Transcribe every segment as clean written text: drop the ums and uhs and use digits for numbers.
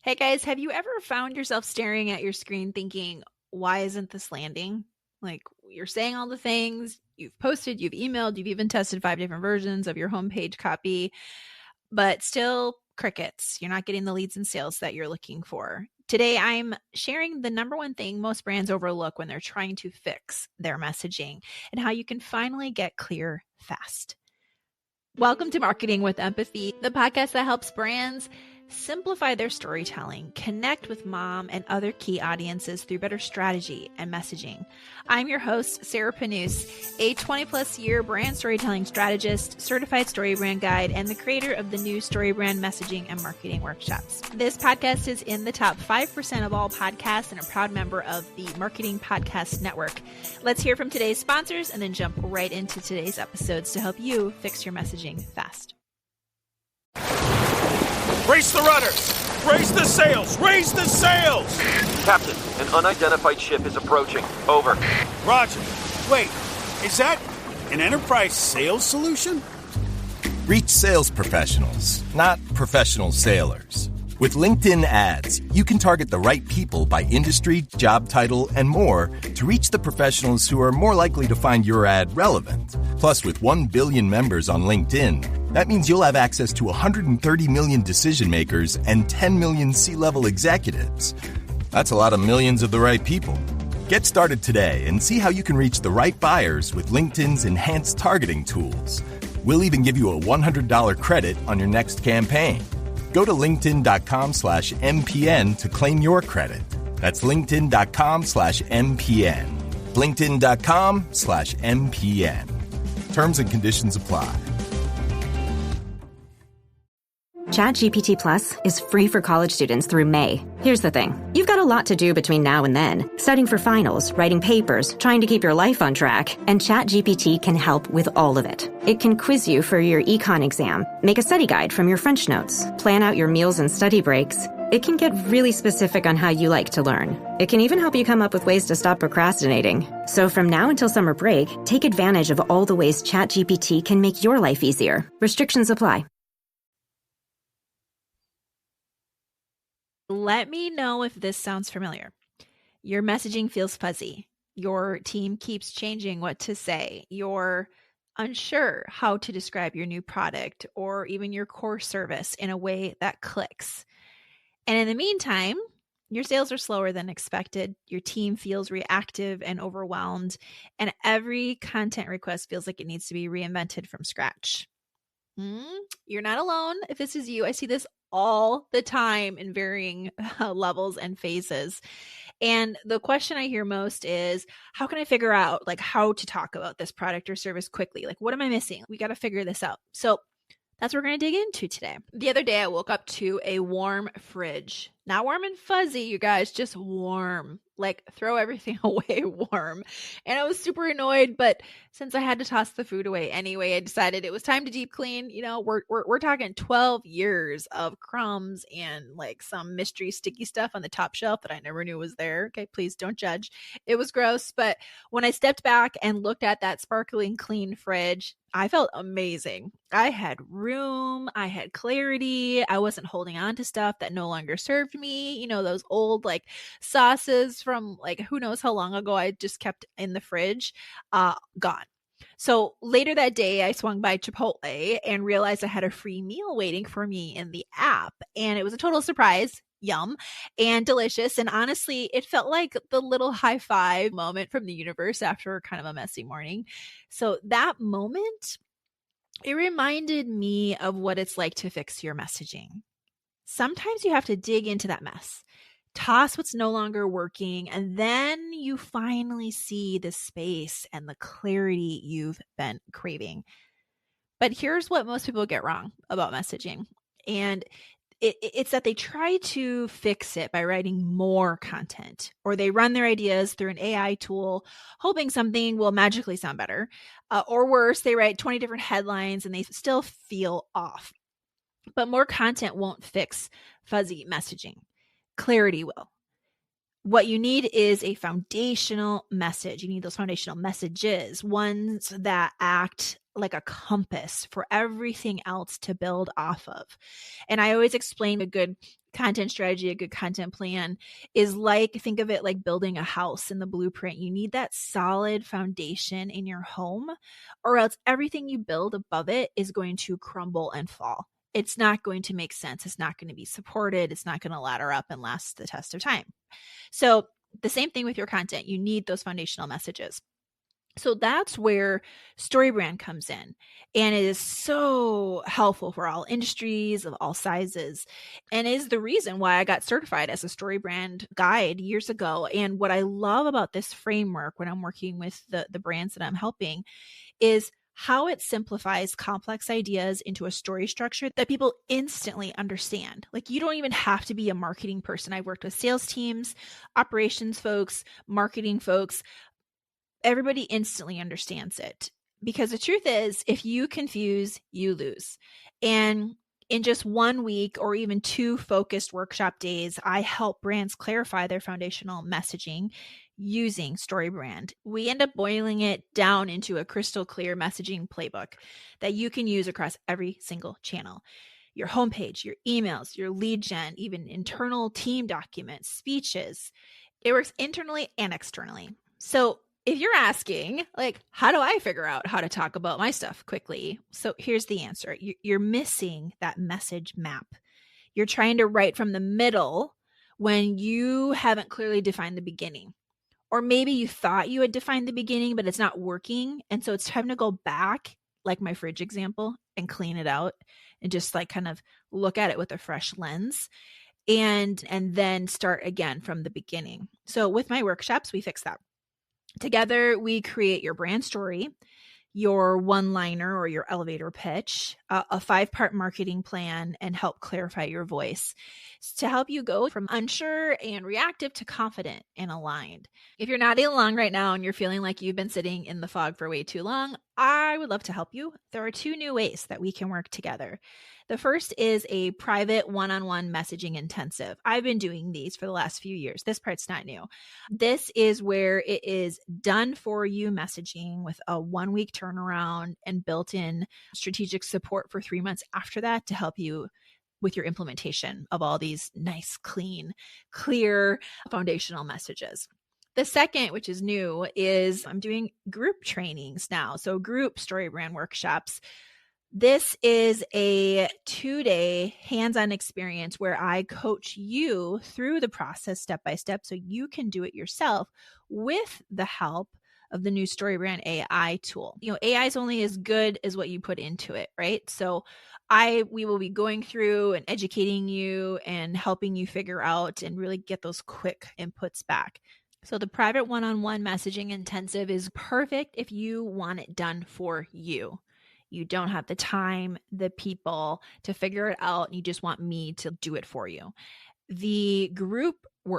Hey guys, have you ever found yourself staring at your screen thinking, why isn't this landing? Like you're saying all the things, you've posted, you've emailed, you've even tested 5 different versions of your homepage copy, but still crickets. You're not getting the leads and sales that you're looking for. Today, I'm sharing the number one thing most brands overlook when they're trying to fix their messaging and how you can finally get clear fast. Welcome to Marketing with Empathy, the podcast that helps brands simplify their storytelling, connect with mom and other key audiences through better strategy and messaging. I'm your host, Sarah Panus, a 20-plus year brand storytelling strategist, certified StoryBrand guide, and the creator of the new StoryBrand messaging and marketing workshops. This podcast is in the top 5% of all podcasts and a proud member of the Marketing Podcast Network. Let's hear from today's sponsors and then jump right into today's episodes to help you fix your messaging fast. Raise the rudders! Raise the sails! Raise the sails! Captain, an unidentified ship is approaching. Over. Roger. Wait, is that an enterprise sales solution? Reach sales professionals, not professional sailors. With LinkedIn ads, you can target the right people by industry, job title, and more to reach the professionals who are more likely to find your ad relevant. Plus, with 1 billion members on LinkedIn, that means you'll have access to 130 million decision makers and 10 million C-level executives. That's a lot of millions of the right people. Get started today and see how you can reach the right buyers with LinkedIn's enhanced targeting tools. We'll even give you a $100 credit on your next campaign. Go to linkedin.com/MPN to claim your credit. That's linkedin.com/MPN. linkedin.com/MPN. Terms and conditions apply. ChatGPT Plus is free for college students through May. Here's the thing. You've got a lot to do between now and then. Studying for finals, writing papers, trying to keep your life on track. And ChatGPT can help with all of it. It can quiz you for your econ exam, make a study guide from your French notes, plan out your meals and study breaks. It can get really specific on how you like to learn. It can even help you come up with ways to stop procrastinating. So from now until summer break, take advantage of all the ways ChatGPT can make your life easier. Restrictions apply. Let me know if this sounds familiar. Your messaging feels fuzzy. Your team keeps changing what to say. You're unsure how to describe your new product or even your core service in a way that clicks. And in the meantime, your sales are slower than expected. Your team feels reactive and overwhelmed, and every content request feels like it needs to be reinvented from scratch. You're not alone if this is you. I see this all the time in varying levels and phases. And the question I hear most is, how can I figure out how to talk about this product or service quickly? What am I missing? We got to figure this out. So that's what we're going to dig into today. The other day, I woke up to a warm fridge. Not warm and fuzzy, you guys, just warm. Throw everything away warm. And I was super annoyed, but since I had to toss the food away anyway, I decided it was time to deep clean. We're talking 12 years of crumbs and some mystery sticky stuff on the top shelf that I never knew was there. Okay, please don't judge. It was gross, but when I stepped back and looked at that sparkling clean fridge, I felt amazing. I had room, I had clarity, I wasn't holding on to stuff that no longer served me. Those old sauces from who knows how long ago I just kept in the fridge, gone. So later that day, I swung by Chipotle and realized I had a free meal waiting for me in the app. And it was a total surprise. Yum and delicious. And honestly, it felt like the little high five moment from the universe after kind of a messy morning. So that moment, it reminded me of what it's like to fix your messaging. Sometimes you have to dig into that mess, toss what's no longer working, and then you finally see the space and the clarity you've been craving. But here's what most people get wrong about messaging. And it's that they try to fix it by writing more content, or they run their ideas through an AI tool, hoping something will magically sound better. Or worse, they write 20 different headlines and they still feel off. But more content won't fix fuzzy messaging. Clarity will. What you need is a foundational message. You need those foundational messages, ones that act like a compass for everything else to build off of. And I always explain a good content strategy, a good content plan is like, think of it like building a house in the blueprint. You need that solid foundation in your home, or else everything you build above it is going to crumble and fall. It's not going to make sense. It's not going to be supported. It's not going to ladder up and last the test of time. So the same thing with your content. You need those foundational messages. So that's where StoryBrand comes in, and it is so helpful for all industries of all sizes, and is the reason why I got certified as a StoryBrand guide years ago. And what I love about this framework when I'm working with the brands that I'm helping is how it simplifies complex ideas into a story structure that people instantly understand. Like, you don't even have to be a marketing person. I've worked with sales teams, operations folks, marketing folks. Everybody instantly understands it, because the truth is, if you confuse, you lose. And in just 1 week or even 2 focused workshop days, I help brands clarify their foundational messaging using StoryBrand. We end up boiling it down into a crystal clear messaging playbook that you can use across every single channel. Your homepage, your emails, your lead gen, even internal team documents, speeches. It works internally and externally. So if you're asking, like, how do I figure out how to talk about my stuff quickly? So here's the answer. You're missing that message map. You're trying to write from the middle when you haven't clearly defined the beginning. Or maybe you thought you had defined the beginning, but it's not working. And so it's time to go back, like my fridge example, and clean it out and just like kind of look at it with a fresh lens and then start again from the beginning. So with my workshops, we fix that. Together, we create your brand story, your one-liner or your elevator pitch, a 5-part marketing plan, and help clarify your voice to help you go from unsure and reactive to confident and aligned. If you're nodding along right now and you're feeling like you've been sitting in the fog for way too long, I would love to help you. There are 2 new ways that we can work together. The first is a private one-on-one messaging intensive. I've been doing these for the last few years. This part's not new. This is where it is done for you messaging with a 1-week turnaround and built-in strategic support for 3 months after that to help you with your implementation of all these nice, clean, clear foundational messages. The second, which is new, is I'm doing group trainings now. So group StoryBrand workshops. This is a 2-day hands-on experience where I coach you through the process step by step so you can do it yourself with the help of the new StoryBrand AI tool. AI is only as good as what you put into it, right? So we will be going through and educating you and helping you figure out and really get those quick inputs back. So the private one-on-one messaging intensive is perfect if you want it done for you. You don't have the time, the people to figure it out, and you just want me to do it for you. The group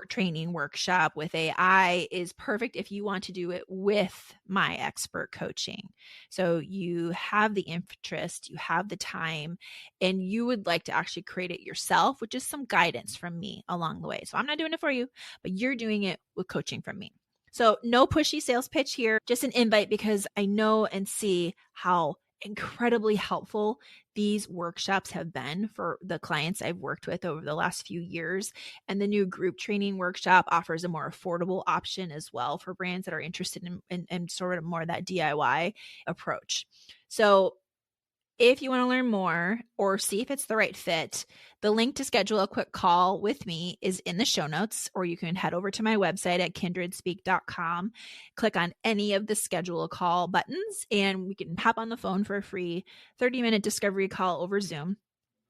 training workshop with AI is perfect if you want to do it with my expert coaching. So you have the interest, you have the time, and you would like to actually create it yourself, with just some guidance from me along the way. So I'm not doing it for you, but you're doing it with coaching from me. So no pushy sales pitch here, just an invite, because I know and see how incredibly helpful these workshops have been for the clients I've worked with over the last few years. And the new group training workshop offers a more affordable option as well for brands that are interested in sort of more that DIY approach. So if you want to learn more or see if it's the right fit, the link to schedule a quick call with me is in the show notes, or you can head over to my website at kindredspeak.com, click on any of the schedule a call buttons, and we can hop on the phone for a free 30-minute discovery call over Zoom.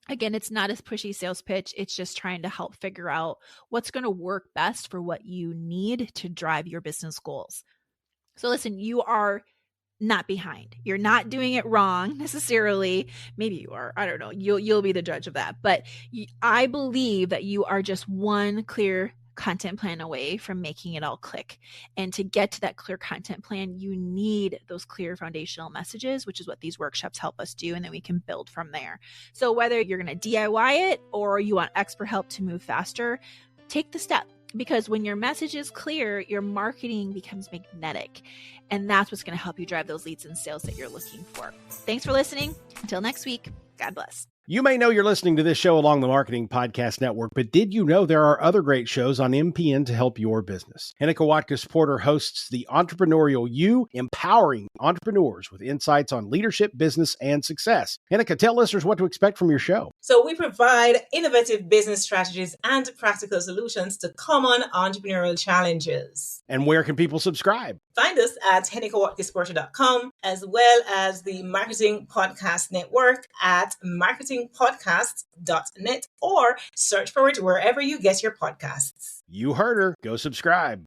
Again, it's not a pushy sales pitch. It's just trying to help figure out what's going to work best for what you need to drive your business goals. So listen, you are not behind. You're not doing it wrong necessarily. Maybe you are. I don't know. You'll be the judge of that. But I believe that you are just one clear content plan away from making it all click. And to get to that clear content plan, you need those clear foundational messages, which is what these workshops help us do. And then we can build from there. So whether you're going to DIY it or you want expert help to move faster, take the step. Because when your message is clear, your marketing becomes magnetic. And that's what's going to help you drive those leads and sales that you're looking for. Thanks for listening. Until next week, God bless. You may know you're listening to this show along the Marketing Podcast Network, but did you know there are other great shows on MPN to help your business? Hennika Watkins-Porter hosts The Entrepreneurial You, empowering entrepreneurs with insights on leadership, business, and success. Hennika, tell listeners what to expect from your show. So we provide innovative business strategies and practical solutions to common entrepreneurial challenges. And where can people subscribe? Find us at hennikawatkinsporter.com, as well as the Marketing Podcast Network at marketingpodcasts.net, or search for it wherever you get your podcasts. You heard her. Go subscribe.